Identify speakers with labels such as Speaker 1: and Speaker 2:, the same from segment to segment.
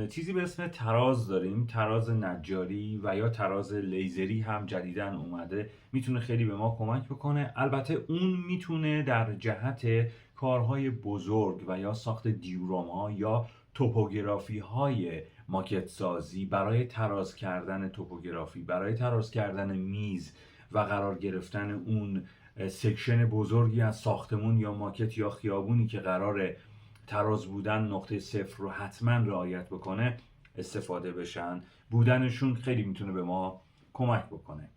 Speaker 1: چیزی به اسم تراز داریم، تراز نجاری و یا تراز لیزری هم جدیداً اومده، میتونه خیلی به ما کمک بکنه. البته اون میتونه در جهت کارهای بزرگ و یا ساخت دیوراما یا توپوگرافی های ماکت سازی، برای تراز کردن توپوگرافی، برای تراز کردن میز و قرار گرفتن اون سکشن بزرگی از ساختمون یا ماکت یا خیابونی که قراره تراز بودن نقطه صفر رو حتما رعایت بکنه استفاده بشن. بودنشون خیلی میتونه به ما کمک بکنه.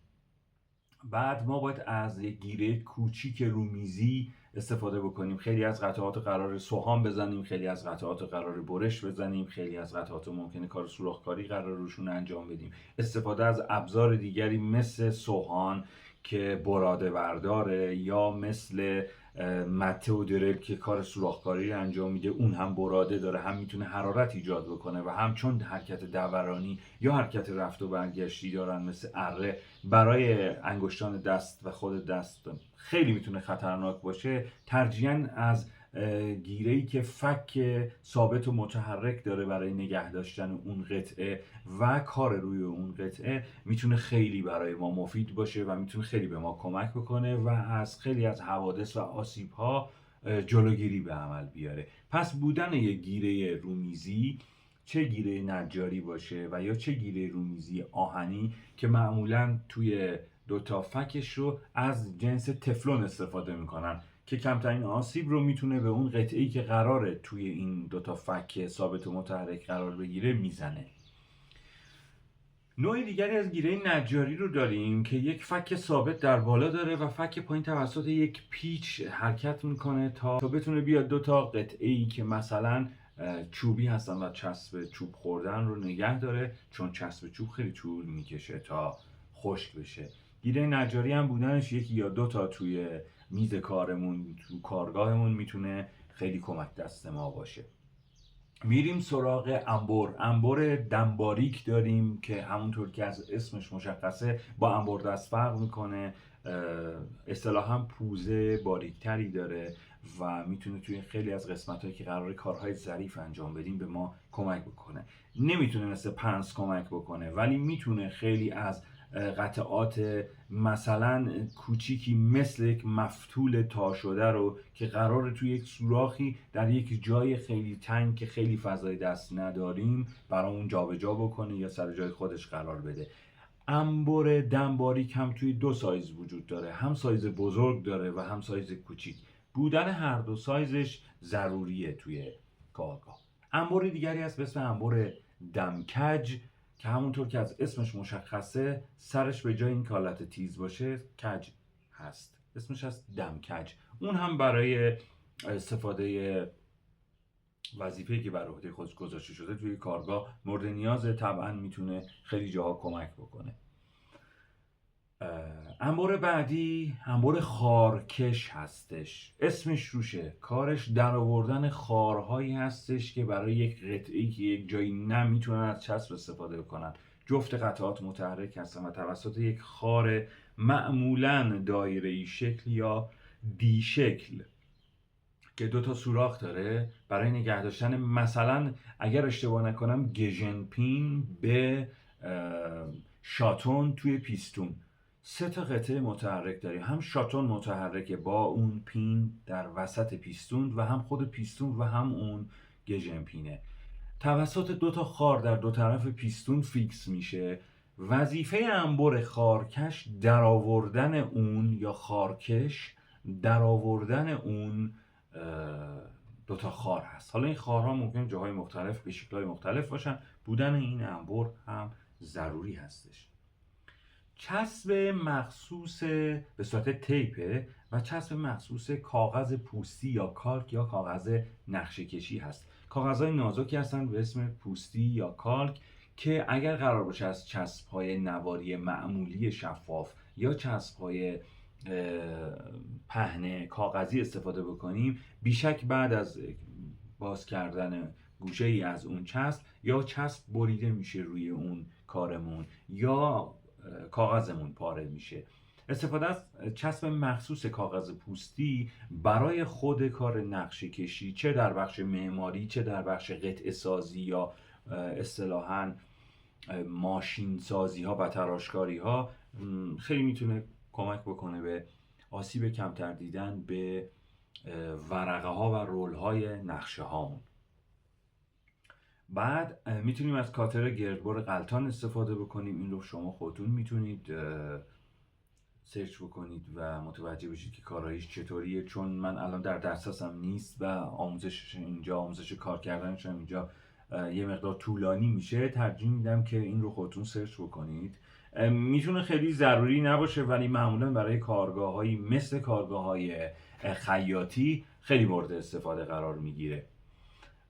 Speaker 1: بعد ما باید از یک گیره کوچیک رومیزی استفاده بکنیم. خیلی از قطعات قرار سوهان بزنیم، خیلی از قطعات قرار برش بزنیم، خیلی از قطعات ممکنه کار سوراخ‌کاری قرار روشون انجام بدیم. استفاده از ابزار دیگری مثل سوهان که براده برداره یا مثل مته و درل که کار سوراخ‌کاری رو انجام میده، اون هم براده داره، هم میتونه حرارت ایجاد بکنه و هم چون حرکت دورانی یا حرکت رفت و برگشتی دارن مثل اره، برای انگشتان دست و خود دست خیلی میتونه خطرناک باشه. ترجیحاً از گیره‌ای که فک ثابت و متحرک داره برای نگه داشتن اون قطعه و کار روی اون قطعه میتونه خیلی برای ما مفید باشه و میتونه خیلی به ما کمک بکنه و از خیلی از حوادث و آسیب‌ها جلوگیری به عمل بیاره. پس بودن یک گیره رومیزی، چه گیره نجاری باشه و یا چه گیره رومیزی آهنی که معمولاً توی دوتا فکش رو از جنس تفلون استفاده میکنن که کمترین آسیب رو میتونه به اون قطعه‌ای که قراره توی این دوتا فک ثابت و متحرک قرار بگیره میزنه. نوع دیگری از گیره نجاری رو داریم که یک فک ثابت در بالا داره و فک پایین توسط یک پیچ حرکت میکنه تا بتونه بیاد دوتا قطعه‌ای که مثلا چوبی هستن و چسب چوب خوردن رو نگه داره، چون چسب چوب خیلی طول میکشه تا خشک بشه. گیره نجاری هم بودنش یکی یا دوتا توی میز کارمون، تو کارگاهمون میتونه خیلی کمک دست ما باشه. میریم سراغ انبر دمباریک داریم که همونطور که از اسمش مشخصه با انبر دست فرق میکنه. اصطلاحاً پوزه باریکتری داره و میتونه توی خیلی از قسمت‌هایی که قراره کارهای ظریف انجام بدیم به ما کمک بکنه. نمیتونه مثل پنس کمک بکنه ولی میتونه خیلی از قطعات مثلا کوچیکی مثل یک مفتول تا شده رو که قراره توی یک سوراخی در یک جای خیلی تنگ که خیلی فضای دست نداریم برامون جابجا بکنه یا سر جای خودش قرار بده. انبر دمباریک هم توی دو سایز وجود داره، هم سایز بزرگ داره و هم سایز کوچیک. بودن هر دو سایزش ضروریه توی کارگاه. انبر دیگری هست به اسم انبر دمکج که همونطور که از اسمش مشخصه سرش به جای این که حالت تیز باشه کج هست، اسمش هست دمکج. اون هم برای استفاده وظیفه‌ای که بر عهده خودش گذاشته شده توی کارگاه مورد نیازه، طبعا میتونه خیلی جاها کمک بکنه. انبر بعدی انبر خارکش هستش، اسمش روشه، کارش در آوردن خارهایی هستش که برای یک قطعه‌ای که یک جایی نمیتونن از چسب استفاده کنن. جفت قطعات متحرک هستن و توسط یک خار معمولاً دایره‌ای شکل یا دی شکل که دوتا سوراخ داره برای نگه داشتن، مثلا اگر اشتباه نکنم گژن به شاتون توی پیستون، سه تا قطعه متحرک داریم، هم شاتون متحرکه با اون پین در وسط پیستون و هم خود پیستون و هم اون گژن پینه، توسط دوتا خار در دو طرف پیستون فیکس میشه. وظیفه انبر خارکش در آوردن اون یا خارکش در آوردن اون دوتا خار هست. حالا این خارها ممکن جاهای مختلف به شکل‌های مختلف باشن، بودن این انبر هم ضروری هستش. چسب مخصوص به صورت تیپه و چسب مخصوص کاغذ پوستی یا کالک یا کاغذ نقشه کشی هست. کاغذهای نازکی هستن به اسم پوستی یا کالک که اگر قرار باشه از چسب‌های نواری معمولی شفاف یا چسب‌های پهن کاغذی استفاده بکنیم، بیشک بعد از باز کردن گوشه ای از اون چسب یا چسب بریده میشه روی اون کارمون یا کاغذمون پاره میشه. استفاده از چسب مخصوص کاغذ پوستی برای خود کار نقشه کشی، چه در بخش معماری چه در بخش قطعه سازی یا اصطلاحاً ماشین سازی ها و تراشکاری ها خیلی میتونه کمک بکنه به آسیب کمتر دیدن به ورقه ها و رول های نقشه هامون. بعد میتونیم از کاتر گردبر غلطان استفاده بکنیم. این رو شما خودتون میتونید سرچ بکنید و متوجه بشید که کاراییش چطوریه، چون من الان در دسترسم نیست و آموزش کار کردنش اینجا یه مقدار طولانی میشه. ترجیح میدم که این رو خودتون سرچ بکنید. میتونه خیلی ضروری نباشه، ولی معمولا برای کارگاه‌هایی مثل کارگاه‌های خیاطی خیلی مورد استفاده قرار میگیره.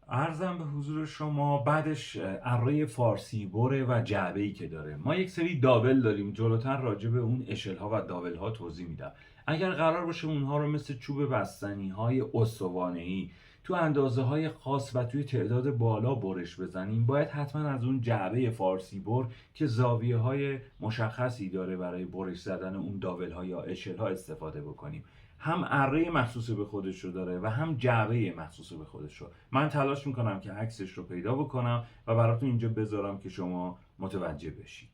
Speaker 1: عرضم به حضور شما بعدش اره فارسی بره و جعبه‌ای که داره. ما یک سری دابل داریم، جلوتر راجع به اون اشل‌ها و دابل‌ها توضیح میدم. اگر قرار باشه اونها رو مثل چوب بستنی‌های استوانه‌ای تو اندازه‌های خاص و توی تعداد بالا برش بزنیم، باید حتما از اون جعبه فارسی بر که زاویه‌های مشخصی داره برای برش زدن اون دابل‌ها یا اشل‌ها استفاده بکنیم. هم اره مخصوص به خودش رو داره و هم جعبه مخصوص به خودش رو. من تلاش میکنم که عکسش رو پیدا بکنم و براتون اینجا بذارم که شما متوجه بشید.